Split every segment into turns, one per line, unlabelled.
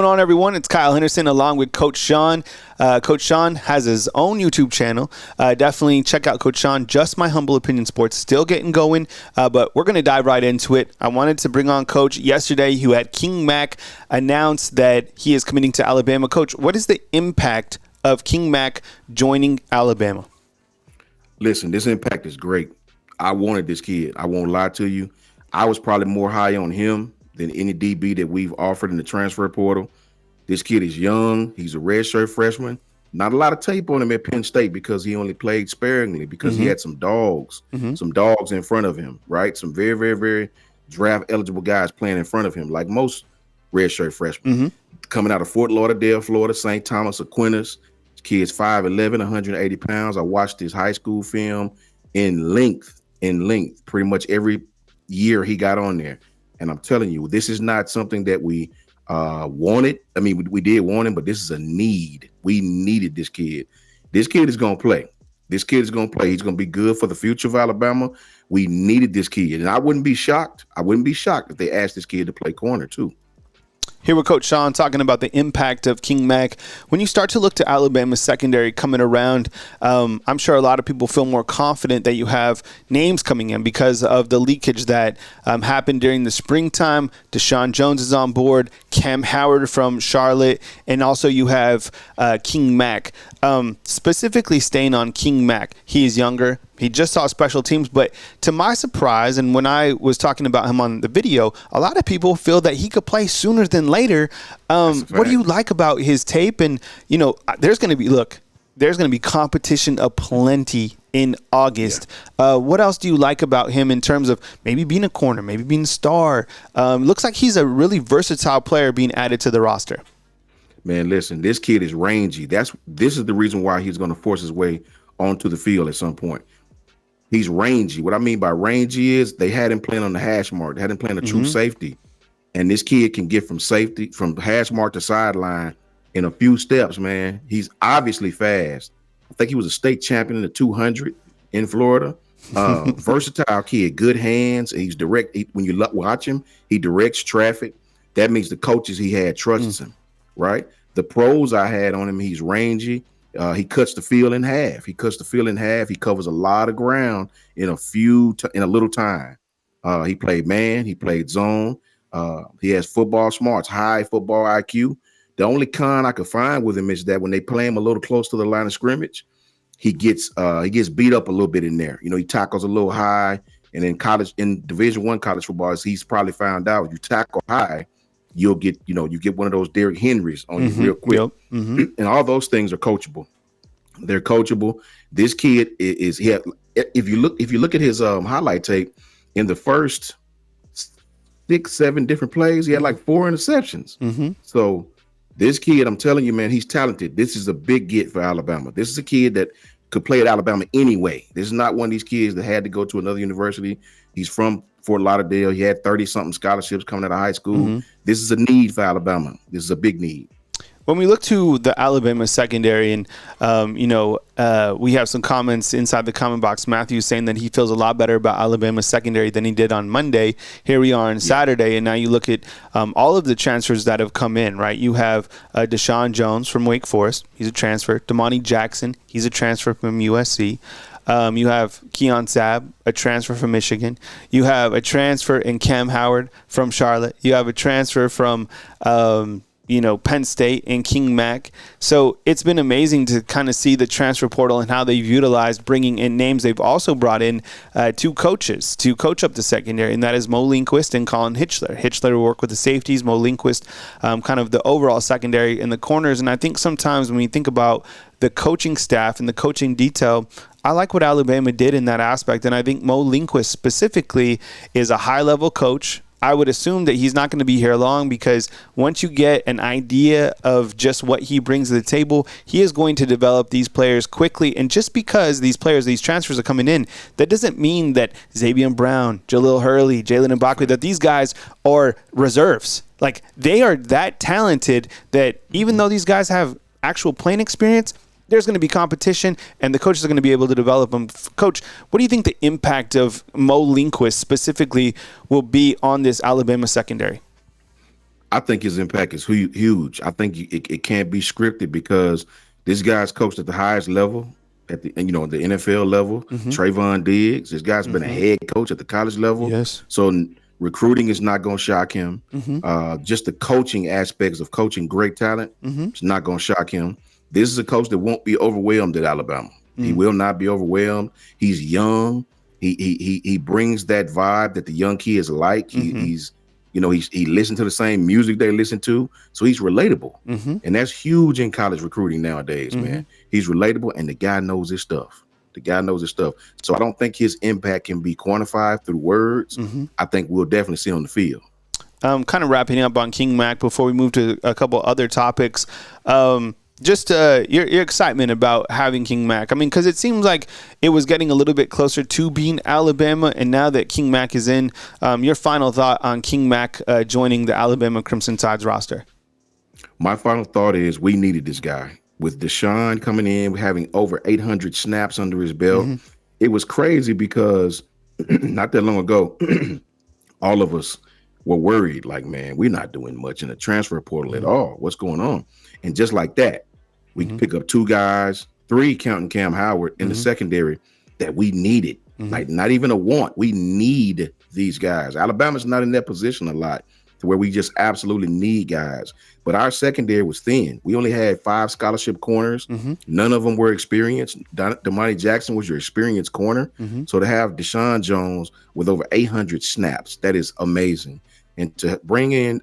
on, everyone? It's Kyle Henderson along with Coach Sean. Coach Sean has his own YouTube channel. Definitely check out Coach Sean, Just My Humble Opinion Sports. Still getting going, but we're going to dive right into it. I wanted to bring on Coach yesterday, who had King Mack announce that he is committing to Alabama. Coach, what is the impact of King Mack joining Alabama?
Listen, this impact is great. I wanted this kid. I won't lie to you. I was probably more high on him than any DB that we've offered in the transfer portal. This kid is young. He's a redshirt freshman. Not a lot of tape on him at Penn State because he only played sparingly because he had some dogs in front of him, right? Some very, very, very draft eligible guys playing in front of him, like most redshirt freshmen. Coming out of Fort Lauderdale, Florida, St. Thomas Aquinas. This kid's 5'11", 180 pounds. I watched his high school film in length, pretty much every year he got on there. And I'm telling you, this is not something that we wanted. I mean, we did want him, but this is a need. We needed this kid. This kid is going to play. He's going to be good for the future of Alabama. We needed this kid. And I wouldn't be shocked. If they asked this kid to play corner too.
Here with Coach Sean talking about the impact of King Mack. When you start to look to Alabama's secondary coming around, I'm sure a lot of people feel more confident that you have names coming in because of the leakage that happened during the springtime. Deshaun Jones is on board, Cam Howard from Charlotte, and also you have King Mack. Specifically staying on King Mack, he is younger. He just saw special teams, but to my surprise, and when I was talking about him on the video, a lot of people feel that he could play sooner than later. What do you like about his tape? And, you know, there's going to be competition aplenty in August. What else do you like about him in terms of maybe being a corner, maybe being a star? Looks like he's a really versatile player being added to the roster.
Man, listen, this kid is rangy. This is the reason why he's going to force his way onto the field at some point. He's rangy. What I mean by rangy is they had him playing on the hash mark. They had him playing a true safety. And this kid can get from hash mark to sideline in a few steps, man. He's obviously fast. I think he was a state champion in the 200 in Florida. Versatile kid, good hands. He's direct. When you watch him, he directs traffic. That means the coaches he had trusts him, right? The pros I had on him, he's rangy. He cuts the field in half. He covers a lot of ground in a little time. He played man. He played zone. He has football smarts, high football IQ. The only con I could find with him is that when they play him a little close to the line of scrimmage, he gets beat up a little bit in there. You know, he tackles a little high. And in Division I college football, as he's probably found out, if you tackle high, you get one of those Derrick Henrys on you real quick. And all those things are coachable. They're coachable. This kid if you look at his highlight tape, in the first 6-7 different plays, he had like 4 interceptions. So this kid, I'm telling you, man, he's talented. This is a big get for Alabama. This is a kid that could play at Alabama anyway. This is not one of these kids that had to go to another university. He's from Fort Lauderdale. He had 30-something scholarships coming out of high school. This is a need for Alabama. This is a big need.
When we look to the Alabama secondary, and we have some comments inside the comment box. Matthew saying that he feels a lot better about Alabama's secondary than he did on Monday. Here we are on Saturday, and now you look at all of the transfers that have come in. Right, you have Deshaun Jones from Wake Forest. He's a transfer. Damani Jackson. He's a transfer from USC. You have Keon Sabb, a transfer from Michigan. You have a transfer in Cam Howard from Charlotte. You have a transfer from Penn State and King Mack. So it's been amazing to kind of see the transfer portal and how they've utilized bringing in names. They've also brought in 2 coaches to coach up the secondary, and that is Mo Lindquist and Colin Hitchler. Hitchler will work with the safeties, Mo Lindquist kind of the overall secondary and the corners. And I think sometimes when we think about the coaching staff and the coaching detail, I like what Alabama did in that aspect. And I think Mo Lindquist specifically is a high-level coach. I would assume that he's not going to be here long because once you get an idea of just what he brings to the table, he is going to develop these players quickly. And just because these transfers are coming in, that doesn't mean that Xavier Brown, Jalil Hurley, Jalen Mbakwe, that these guys are reserves. Like, they are that talented that even though these guys have actual playing experience, there's going to be competition, and the coaches are going to be able to develop them. Coach, what do you think the impact of Mo Lindquist specifically will be on this Alabama secondary?
I think his impact is huge. I think it can't be scripted because this guy's coached at the highest level, at the the NFL level.
Mm-hmm.
Trayvon Diggs. This guy's been a
Mm-hmm.
head coach at the college level.
Yes.
So recruiting is not going to shock him.
Mm-hmm.
Just the coaching aspects of coaching great talent,
Mm-hmm.
it's not going to shock him. This is a coach that won't be overwhelmed at Alabama. He will not be overwhelmed. He's young. He brings that vibe that the young kids like. He's he listened to the same music they listen to, so he's relatable, and that's huge in college recruiting nowadays, man. He's relatable, and the guy knows his stuff. So I don't think his impact can be quantified through words. I think we'll definitely see on the field.
Kind of wrapping up on King Mack before we move to a couple other topics. Just your excitement about having King Mack. I mean, because it seems like it was getting a little bit closer to being Alabama, and now that King Mack is in, your final thought on King Mack joining the Alabama Crimson Tide's roster?
My final thought is we needed this guy. With Deshaun coming in, having over 800 snaps under his belt, it was crazy because not that long ago, all of us were worried, like, man, we're not doing much in the transfer portal at all. What's going on? And just like that, we can pick up 2 guys, 3 counting Cam Howard in the secondary that we needed. Like, not even a want. We need these guys. Alabama's not in that position a lot to where we just absolutely need guys. But our secondary was thin. We only had 5 scholarship corners. None of them were experienced. Damani Jackson was your experienced corner. So to have Deshaun Jones with over 800 snaps, that is amazing. And to bring in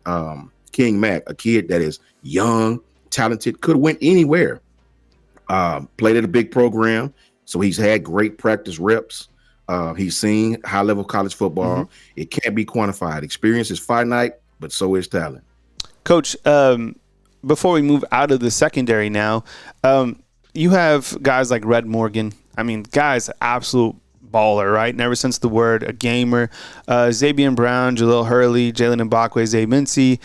King Mack, a kid that is young, talented, could have went anywhere. Played at a big program, so he's had great practice reps. He's seen high-level college football. It can't be quantified. Experience is finite, but so is talent.
Coach, before we move out of the secondary now, you have guys like Red Morgan. I mean, guys, absolute baller, right? And ever since the word, a gamer. Xavier Brown, Jalil Hurley, Jalen Mbakwe, Zay Mincy,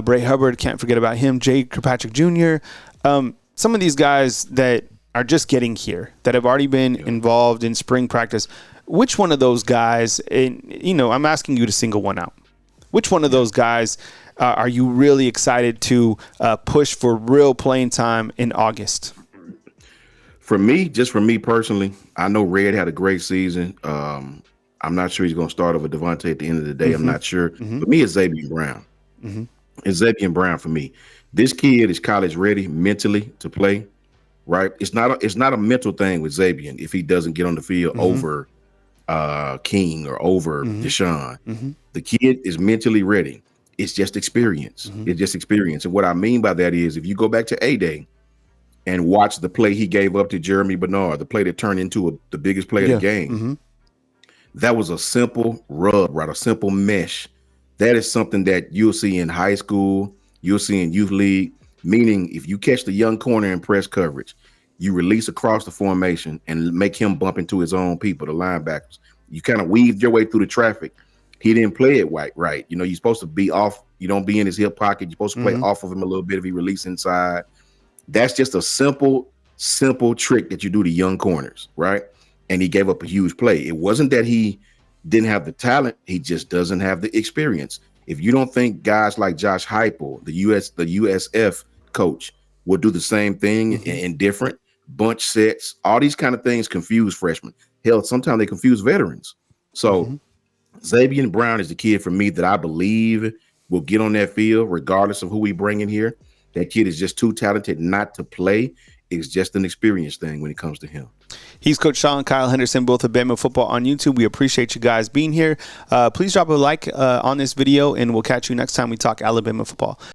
Bray Hubbard, can't forget about him, Jay Kirkpatrick Jr. Some of these guys that are just getting here, that have already been involved in spring practice. Which one of those guys, and I'm asking you to single one out. Which one of those guys are you really excited to push for real playing time in August?
For me personally, I know Red had a great season. I'm not sure he's going to start over Devontae at the end of the day. I'm not sure. For me, it's Xavier Brown. It's Xavier Brown for me. This kid is college ready mentally to play, right? It's not a mental thing with Xavier if he doesn't get on the field over King or over Deshaun. The kid is mentally ready. It's just experience. It's just experience. And what I mean by that is if you go back to A-Day and watch the play he gave up to Jeremy Bernard, the play that turned into the biggest play of the game, that was a simple rub, right? A simple mesh. That is something that you'll see in high school, you'll see in youth league, meaning if you catch the young corner in press coverage, you release across the formation and make him bump into his own people, the linebackers. You kind of weaved your way through the traffic. He didn't play it right. You're supposed to be off. You don't be in his hip pocket. You're supposed to play off of him a little bit if he release inside. That's just a simple trick that you do to young corners, right? And he gave up a huge play. It wasn't that he didn't have the talent. He just doesn't have the experience. If you don't think guys like Josh Heupel, the USF coach, will do the same thing in different bunch sets, all these kind of things confuse freshmen. Hell, sometimes they confuse veterans. So Xavier Brown is the kid for me that I believe will get on that field regardless of who we bring in here. That kid is just too talented not to play. It's just an experience thing when it comes to him.
He's Coach Sean, Kyle Henderson, both of Bama Football on YouTube. We appreciate you guys being here. Please drop a like on this video, and we'll catch you next time we talk Alabama football.